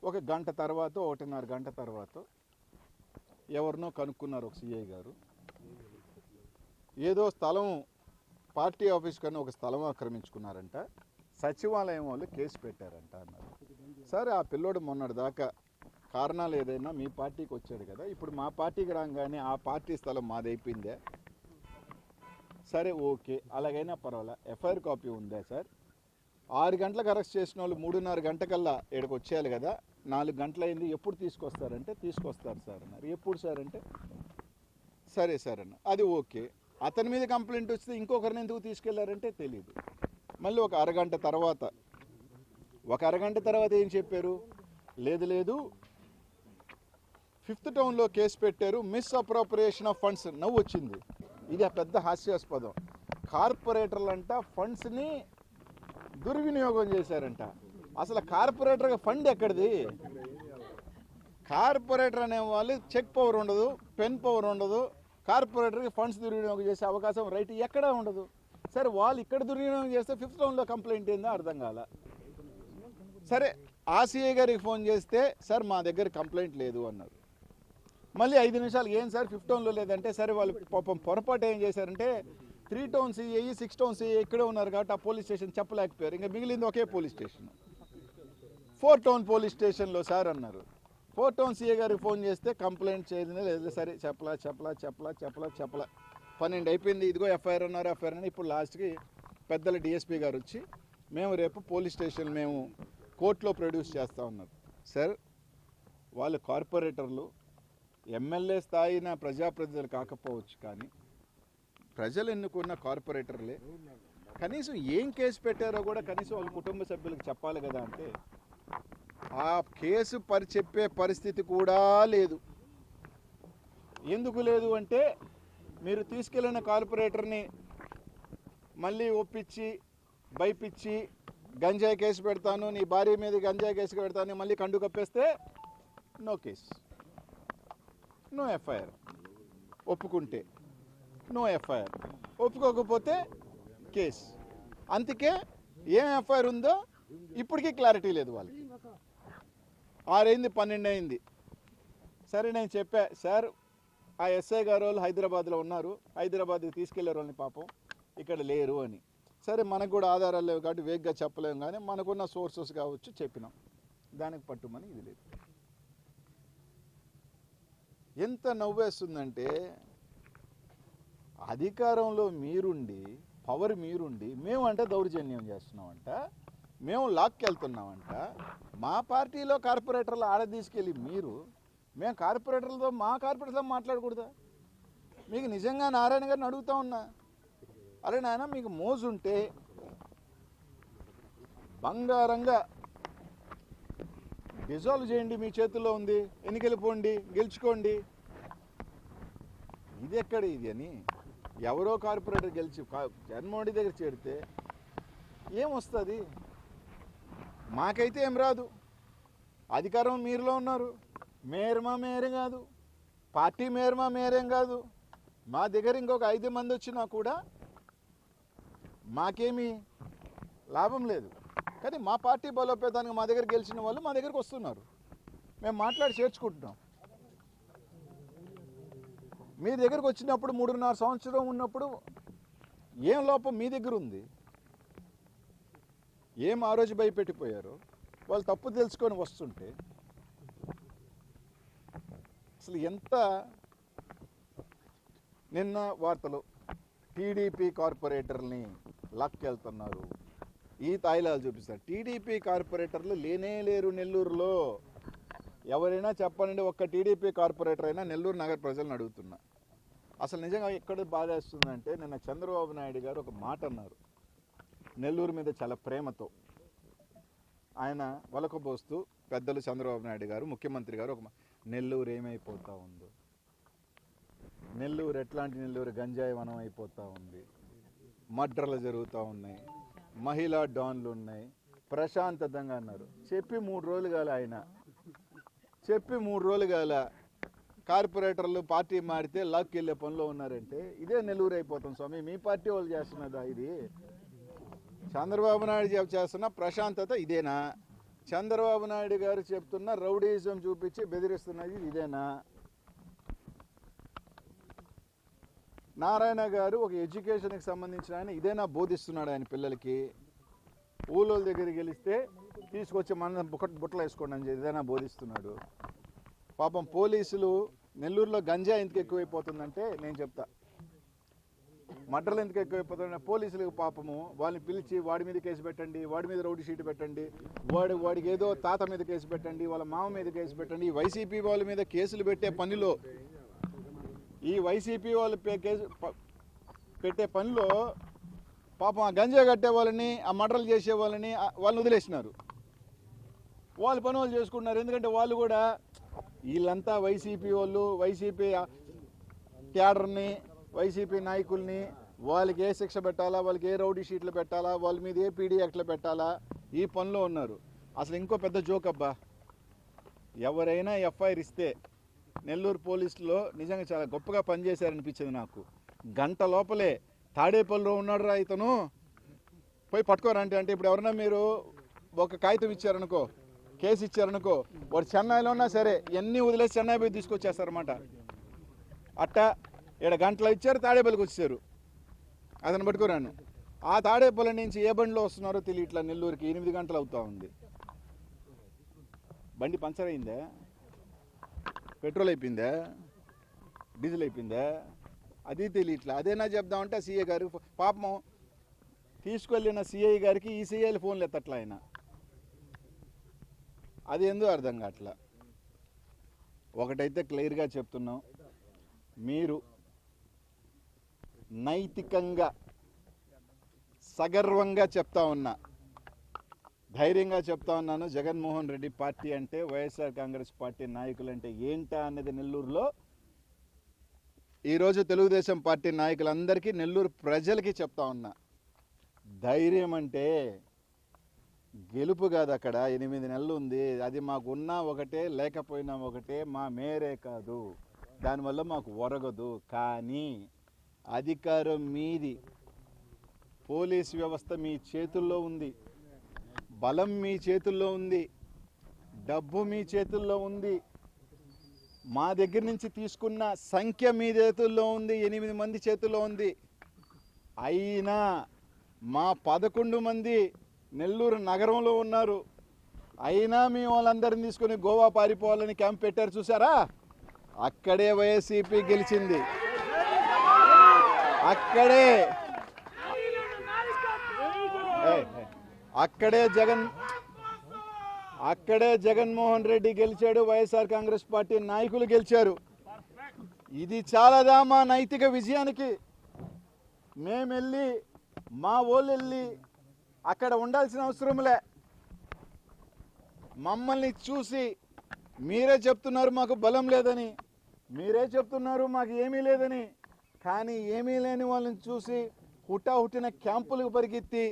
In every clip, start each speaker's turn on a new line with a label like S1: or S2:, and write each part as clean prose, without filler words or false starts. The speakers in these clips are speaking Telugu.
S1: ఒక గంట తర్వాత 1.5 గంట తర్వాత ఎవరినో కనుక్కున్నారు ఒక సిఐ గారు. ఏదో స్థలం పార్టీ ఆఫీస్ కన్నా ఒక స్థలం ఆక్రమించుకున్నారంట, సచివాలయం వాళ్ళు కేసు పెట్టారంట అన్నారు. సరే ఆ పిల్లోడు మొన్నటి దాకా కారణాలు ఏదైనా మీ పార్టీకి వచ్చాడు కదా, ఇప్పుడు మా పార్టీకి రాగానే ఆ పార్టీ స్థలం మాదైపోయిందే, సరే ఓకే అలాగైనా పర్వాలా, ఎఫ్ఐఆర్ కాపీ ఉందా సార్, 6 గంటలకు అరెస్ట్ చేసిన వాళ్ళు 3:30 గంటకల్లా ఇక్కడికి వచ్చేయాలి కదా, 4 గంటలైంది, ఎప్పుడు తీసుకొస్తారంటే తీసుకొస్తారు సార్ అన్నారు. ఎప్పుడు సార్ అంటే సరే సార్ అన్న. అది ఓకే, అతని మీద కంప్లైంట్ వస్తే ఇంకొకరిని ఎందుకు తీసుకెళ్లారంటే తెలియదు. మళ్ళీ ఒక అరగంట తర్వాత ఏం చెప్పారు, లేదు 5th టౌన్లో కేసు పెట్టారు, మిస్ అప్రోప్రియేషన్ ఆఫ్ ఫండ్స్. నవ్వు వచ్చింది, ఇది పెద్ద హాస్యాస్పదం. కార్పొరేటర్లంట ఫండ్స్ని దుర్వినియోగం చేశారంట. అసలు కార్పొరేటర్గా ఫండ్ ఎక్కడిది? కార్పొరేటర్ అనే వాళ్ళు చెక్ పవర్ ఉండదు, పెన్ పవర్ ఉండదు, కార్పొరేటర్కి ఫండ్స్ దుర్వినియోగం చేసే అవకాశం రైట్ ఎక్కడా ఉండదు. సరే వాళ్ళు ఇక్కడ దుర్వినియోగం చేస్తే 5th టౌన్లో కంప్లైంట్ ఏందో అర్థం కాల. సరే ఆర్సీఐ గారికి ఫోన్ చేస్తే సార్ మా దగ్గర కంప్లైంట్ లేదు అన్నారు. మళ్ళీ 5 నిమిషాలు ఏం సార్ 5th టౌన్లో లేదంటే, సరే వాళ్ళు పాపం పొరపాటు ఏం చేశారంటే 3 టౌన్ సిఐ 6 టౌన్ సిఐ ఇక్కడే ఉన్నారు కాబట్టి ఆ పోలీస్ స్టేషన్ చెప్పలేకపోయారు. ఇంకా మిగిలింది ఒకే పోలీస్ స్టేషన్, 4 టౌన్ పోలీస్ స్టేషన్లో సార్ అన్నారు. 4 టౌన్ సిఐ గారికి ఫోన్ చేస్తే కంప్లైంట్ చేయలేదు. లేదు సరే చెప్పలా 12 అయిపోయింది, ఇదిగో ఎఫ్ఐఆర్ అన్నారు. ఇప్పుడు లాస్ట్కి పెద్దల డిఎస్పీ గారు వచ్చి మేము రేపు పోలీస్ స్టేషన్ మేము కోర్టులో ప్రొడ్యూస్ చేస్తూ ఉన్నారు. సార్ వాళ్ళు కార్పొరేటర్లు ఎమ్మెల్యే స్థాయిన ప్రజాప్రతినిధులు కాకపోవచ్చు, కానీ ప్రజలు ఎన్నుకున్న కార్పొరేటర్లే. కనీసం ఏం కేసు పెట్టారో కూడా కనీసం వాళ్ళ కుటుంబ సభ్యులకు చెప్పాలి కదా. అంటే ఆ కేసు చెప్పే పరిస్థితి కూడా లేదు. ఎందుకు లేదు అంటే, మీరు తీసుకెళ్ళిన కార్పొరేటర్ని మళ్ళీ ఒప్పించి భయపించి గంజాయి కేసు పెడతాను, నీ భార్య మీద గంజాయి కేసు పెడతాను, మళ్ళీ కండు కప్పేస్తే నో కేసు, నో ఎఫ్ఐఆర్. ఒప్పుకుంటే నో ఎఫ్ఐఆర్, ఒప్పుకోకపోతే కేసు. అందుకే ఏం ఎఫ్ఐఆర్ ఉందో ఇప్పటికీ క్లారిటీ లేదు వాళ్ళకి. 6 అయింది 12 అయింది. సరే నేను చెప్పా సార్ ఆ ఎస్ఐ గారు వాళ్ళు హైదరాబాద్లో ఉన్నారు, హైదరాబాద్కి తీసుకెళ్లారు వాళ్ళని, పాపం ఇక్కడ లేరు అని. సరే మనకు కూడా ఆధారాలు లేవు కాబట్టి వేగ్గా చెప్పలేము, కానీ మనకున్న సోర్సెస్ కావచ్చు చెప్పినాం, దానికి పట్టుమని ఇది లేదు. ఎంత నవ్వేస్తుందంటే, అధికారంలో మీరుండి పవర్ మీరుండి మేమంటే దౌర్జన్యం చేస్తున్నామంట, మేము లాక్కి వెళ్తున్నామంట. మా పార్టీలో కార్పొరేటర్లు ఆడ తీసుకెళ్ళి మేము కార్పొరేటర్లతో మా కార్పొరేటర్తో మాట్లాడకూడదా? మీకు నిజంగా నారాయణ గారిని అడుగుతా ఉన్నా, అరే నాయన మీకు మోజుంటే బంగారంగా డిజాల్వ్ చేయండి, మీ చేతుల్లో ఉంది, ఎన్నికలు పోండి, గెలుచుకోండి. ఇది ఎక్కడ ఇది అని ఎవరో కార్పొరేటర్ గెలిచి జగన్మోహన్ రెడ్డి దగ్గర చేరితే ఏమొస్తుంది? మాకైతే ఏం రాదు. అధికారం మీరులో ఉన్నారు, మేయర్ కాదు, పార్టీ మేయరేం కాదు. మా దగ్గర ఇంకొక 5 మంది వచ్చినా కూడా మాకేమీ లాభం లేదు. కానీ మా పార్టీ బలోపేతానికి మా దగ్గర గెలిచిన వాళ్ళు మా దగ్గరికి వస్తున్నారు, మేము మాట్లాడి చేర్చుకుంటున్నాం. మీ దగ్గరకు వచ్చినప్పుడు 3.5 సంవత్సరం ఉన్నప్పుడు ఏం లోపం మీ దగ్గర ఉంది? ఏం ఆ రోజు భయపెట్టిపోయారో వాళ్ళు తప్పు తెలుసుకొని వస్తుంటే అసలు ఎంత. నిన్న వార్తలు టీడీపీ కార్పొరేటర్ని లాక్కెళ్తున్నారు, ఈ తాయిలాలు చూపిస్తారు. టీడీపీ కార్పొరేటర్లు లేనే లేరు నెల్లూరులో. ఎవరైనా చెప్పండి, ఒక్క టీడీపీ కార్పొరేటర్ అయినా నెల్లూరు నగర ప్రజలను అడుగుతున్నా. అసలు నిజంగా ఎక్కడ బాధేస్తుందంటే, నిన్న చంద్రబాబు నాయుడు గారు ఒక మాట అన్నారు, నెల్లూరు మీద చాలా ప్రేమతో ఆయన వలకబోస్తూ, పెద్దలు చంద్రబాబు నాయుడు గారు ముఖ్యమంత్రి గారు ఒక నెల్లూరు ఏమైపోతూ ఉందో, నెల్లూరు ఎట్లాంటి నెల్లూరు, గంజాయి వనం అయిపోతూ ఉంది, మర్డర్లు జరుగుతూ ఉన్నాయి, మహిళా డాన్లు ఉన్నాయి, ప్రశాంతంగా అన్నారు. చెప్పి 3 రోజులు కాల, ఆయన చెప్పి 3 రోజులు కాల కార్పొరేటర్లు పార్టీ మారితే లాక్కి వెళ్ళే పనిలో ఉన్నారంటే ఇదే నెల్లూరు అయిపోతాం స్వామి. మీ పార్టీ వాళ్ళు చేస్తున్నదా ఇది? చంద్రబాబు నాయుడు చేస్తున్న ప్రశాంతత ఇదేనా? చంద్రబాబు నాయుడు గారు చెప్తున్న రౌడీజం చూపించి బెదిరిస్తున్నది ఇదేనా? నారాయణ గారు ఒక ఎడ్యుకేషన్కి సంబంధించిన ఆయన ఇదేనా బోధిస్తున్నాడు ఆయన పిల్లలకి? ఊళ్ళోళ్ళ దగ్గరికి గెలిస్తే తీసుకొచ్చి మన బుట్టలు వేసుకోండి అని ఇదేనా బోధిస్తున్నాడు? పాపం పోలీసులు నెల్లూరులో గంజా ఎందుకు ఎక్కువైపోతుందంటే నేను చెప్తా, మర్డర్లు ఎందుకు ఎక్కువైపోతుందంటే పోలీసులకు పాపము వాళ్ళని పిలిచి వాడి మీద కేసు పెట్టండి, వాడి మీద రౌడీ షీట్ పెట్టండి, వాడికి ఏదో తాత మీద కేసు పెట్టండి, వాళ్ళ మామ మీద కేసు పెట్టండి. ఈ వైసీపీ వాళ్ళ మీద కేసులు పెట్టే పనిలో ఈ వైసీపీ వాళ్ళు కేసు పెట్టే పనిలో పాపం ఆ గంజా కట్టే వాళ్ళని, ఆ మర్డర్లు చేసే వాళ్ళని వాళ్ళని వదిలేసినారు. వాళ్ళు పని వాళ్ళు చేసుకుంటున్నారు. ఎందుకంటే వాళ్ళు కూడా వీళ్ళంతా వైసీపీ వాళ్ళు, వైసీపీ క్యాడర్ని, వైసీపీ నాయకుల్ని వాళ్ళకి ఏ శిక్ష పెట్టాలా, వాళ్ళకి ఏ రౌడీ షీట్లు పెట్టాలా, వాళ్ళ మీద ఏ పీడీ యాక్ట్లు పెట్టాలా, ఈ పనిలో ఉన్నారు. అసలు ఇంకో పెద్ద జోక్ అబ్బా, ఎవరైనా ఎఫ్ఐఆర్ ఇస్తే నెల్లూరు పోలీసులో నిజంగా చాలా గొప్పగా పనిచేశారనిపించింది నాకు. గంట లోపలే తాడేపల్లిలో ఉన్నాడు రా ఇతను, పోయి పట్టుకోరా అంటే ఇప్పుడు ఎవరన్నా మీరు ఒక కాగితం ఇచ్చారనుకో, కేసు ఇచ్చారనుకో, వాడు చెన్నైలో ఉన్నా సరే ఇవన్నీ వదిలేసి చెన్నై పోయి తీసుకొచ్చేస్తారన్నమాట. అట్టా ఇక్కడ గంటలో ఇచ్చారు, తాడేపల్లికి వచ్చారు, అతను పట్టుకోరాను. ఆ తాడేపల్లి నుంచి ఏ బండిలో వస్తున్నారో తెలియట్లా నెల్లూరుకి 8 గంటలు అవుతా ఉంది. బండి పంచర్ అయిందా, పెట్రోల్ అయిపోయిందా, డీజిల్ అయిపోయిందా, అది తెలియట్లా. అదేనా చెప్దామంటే సీఏ గారు పాపం తీసుకెళ్ళిన సిఐ గారికి ఈ సిఐలు ఫోన్లు ఎత్తట్లా ఆయన, అది ఎందుకు అర్థం కావట్లా. ఒకటైతే క్లియర్గా చెప్తున్నాం, మీరు నైతికంగా సగర్వంగా చెప్తా ఉన్నా, ధైర్యంగా చెప్తా ఉన్నాను, జగన్మోహన్ రెడ్డి పార్టీ అంటే, వైఎస్ఆర్ కాంగ్రెస్ పార్టీ నాయకులు అంటే ఏంటా అనేది నెల్లూరులో ఈరోజు తెలుగుదేశం పార్టీ నాయకులందరికీ, నెల్లూరు ప్రజలకి చెప్తా ఉన్నా. ధైర్యం అంటే గెలుపు కాదు, అక్కడ 8 నెలలు ఉంది, అది మాకున్నా ఒకటే లేకపోయినా ఒకటే, మా మేరే కాదు, దానివల్ల మాకు ఒరగదు. కానీ అధికారం మీది, పోలీస్ వ్యవస్థ మీ చేతుల్లో ఉంది, బలం మీ చేతుల్లో ఉంది, డబ్బు మీ చేతుల్లో ఉంది, మా దగ్గర నుంచి తీసుకున్న సంఖ్య మీ చేతుల్లో ఉంది, 8 మంది చేతుల్లో ఉంది. అయినా మా 11 మంది నెల్లూరు నగరంలో ఉన్నారు, అయినా మీ వాళ్ళందరిని తీసుకొని గోవా పారిపోవాలని క్యాంప్ పెట్టారు చూసారా, అక్కడే వైఎస్సీపీ గెలిచింది. అక్కడే జగన్మోహన్ రెడ్డి గెలిచాడు, వైఎస్ఆర్ కాంగ్రెస్ పార్టీ నాయకులు గెలిచారు. ఇది చాలాదా మా నైతిక విజయానికి? మేము వెళ్ళి, మా వాళ్ళు వెళ్ళి అక్కడ ఉండాల్సిన అవసరంలే. మమ్మల్ని చూసి మీరే చెప్తున్నారు మాకు బలం లేదని, మీరే చెప్తున్నారు మాకు ఏమీ లేదని. కానీ ఏమీ లేని వాళ్ళని చూసి హుటాహుటిన క్యాంపులకు పరిగెత్తి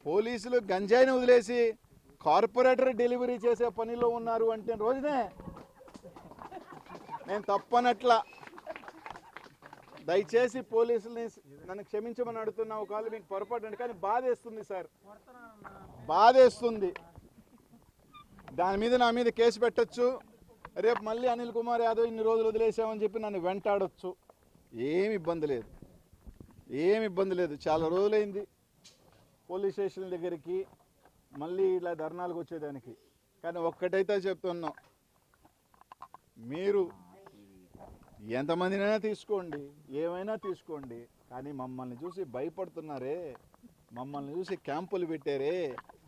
S1: పోలీసులు గంజాయిని వదిలేసి కార్పొరేటర్ డెలివరీ చేసే పనిలో ఉన్నారు అంటే రోజునే నేను తప్పనట్లా. దయచేసి పోలీసుల్ని నన్ను క్షమించమని అడుగుతున్నా, ఒకవేళ మీకు పొరపాటు అంటే. కానీ బాధేస్తుంది సార్, బాధేస్తుంది. దాని మీద నా మీద కేసు పెట్టచ్చు, రేపు మళ్ళీ అనిల్ కుమార్ యాదవ్ ఇన్ని రోజులు వదిలేసామని చెప్పి నన్ను వెంటాడొచ్చు. ఏమి ఇబ్బంది లేదు, ఏమి ఇబ్బంది లేదు. చాలా రోజులైంది పోలీస్ స్టేషన్ దగ్గరికి మళ్ళీ ఇలా ధర్నాలకు వచ్చేదానికి. కానీ ఒక్కటైతే చెప్తున్నాం, మీరు ఎంతమందినైనా తీసుకోండి, ఏమైనా తీసుకోండి, కానీ మమ్మల్ని చూసి భయపడుతున్నారే, మమ్మల్ని చూసి క్యాంపులు పెట్టారే,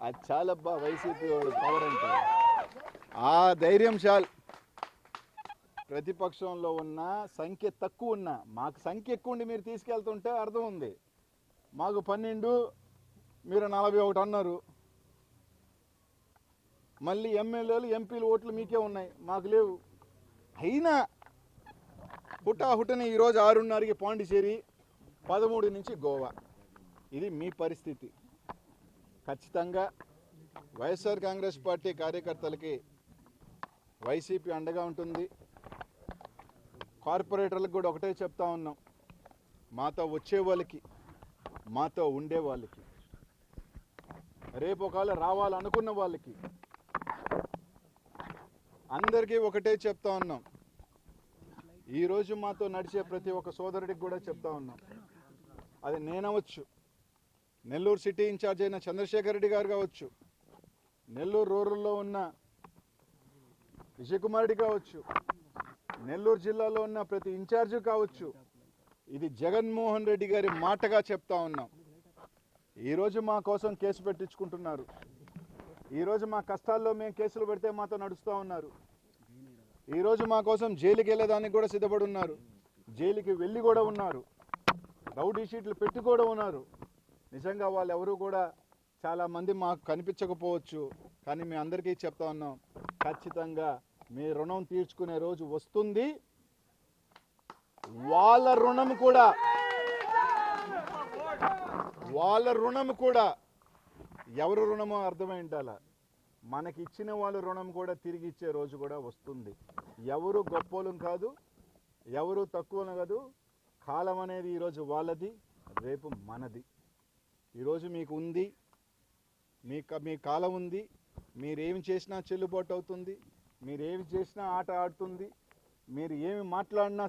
S1: అది చాలబ్బా వైసీపీ వాడు పవర్ అంటే. ఆ ధైర్యం చాలు. ప్రతిపక్షంలో ఉన్న సంఖ్య తక్కువ ఉన్నా, మాకు సంఖ్య ఎక్కువ ఉండి మీరు తీసుకెళ్తుంటే అర్థం ఉంది. మాకు 12, మీరు 41 అన్నారు. మళ్ళీ ఎమ్మెల్యేలు ఎంపీలు ఓట్లు మీకే ఉన్నాయి, మాకు లేవు. అయినా హుటాహుటని ఈరోజు 6:30కి పాండిచేరి, 13 నుంచి గోవా. ఇది మీ పరిస్థితి. ఖచ్చితంగా వైఎస్ఆర్ కాంగ్రెస్ పార్టీ కార్యకర్తలకి వైసీపీ అండగా ఉంటుంది. కార్పొరేటర్లకు కూడా ఒకటే చెప్తా ఉన్నాం, మాతో వచ్చే వాళ్ళకి, మాతో ఉండే వాళ్ళకి, రేపు ఒకవేళ రావాలనుకున్న వాళ్ళకి అందరికీ ఒకటే చెప్తా ఉన్నాం, ఈరోజు మాతో నడిచే ప్రతి ఒక్క సోదరుడికి కూడా చెప్తా ఉన్నాం. అది నేనవచ్చు, నెల్లూరు సిటీ ఇన్ఛార్జ్ అయిన చంద్రశేఖర్ రెడ్డి గారు కావచ్చు, నెల్లూరు రూరల్లో ఉన్న విజయకుమార్ రెడ్డి కావచ్చు, నెల్లూరు జిల్లాలో ఉన్న ప్రతి ఇన్ఛార్జి కావచ్చు, ఇది జగన్మోహన్ రెడ్డి గారి మాటగా చెప్తా ఉన్నాం. ఈరోజు మా కోసం కేసు పెట్టించుకుంటున్నారు, ఈరోజు మా కష్టాల్లో మేము కేసులు పెడితే మాతో నడుస్తూ ఉన్నారు, ఈరోజు మా కోసం జైలుకి వెళ్ళేదానికి కూడా సిద్ధపడి ఉన్నారు, జైలుకి వెళ్ళి కూడా ఉన్నారు, రౌడీ షీట్లు పెట్టి కూడా ఉన్నారు. నిజంగా వాళ్ళు ఎవరు కూడా చాలామంది మాకు కనిపించకపోవచ్చు, కానీ మీ అందరికీ చెప్తా ఉన్నాం, ఖచ్చితంగా మీ రుణం తీర్చుకునే రోజు వస్తుంది. వాళ్ళ రుణం కూడా ఎవరు రుణమో అర్థమై ఉండాల, మనకి ఇచ్చిన వాళ్ళ రుణం కూడా తిరిగి ఇచ్చే రోజు కూడా వస్తుంది. ఎవరు గొప్పోలం కాదు, ఎవరు తక్కువ కాదు. కాలం అనేది ఈరోజు వాళ్ళది, రేపు మనది. ఈరోజు మీకు ఉంది, మీ కాలం ఉంది, మీరేమి చేసినా చెల్లుబాటు అవుతుంది, మీరేమి చేసినా ఆట ఆడుతుంది, మీరు ఏమి మాట్లాడినా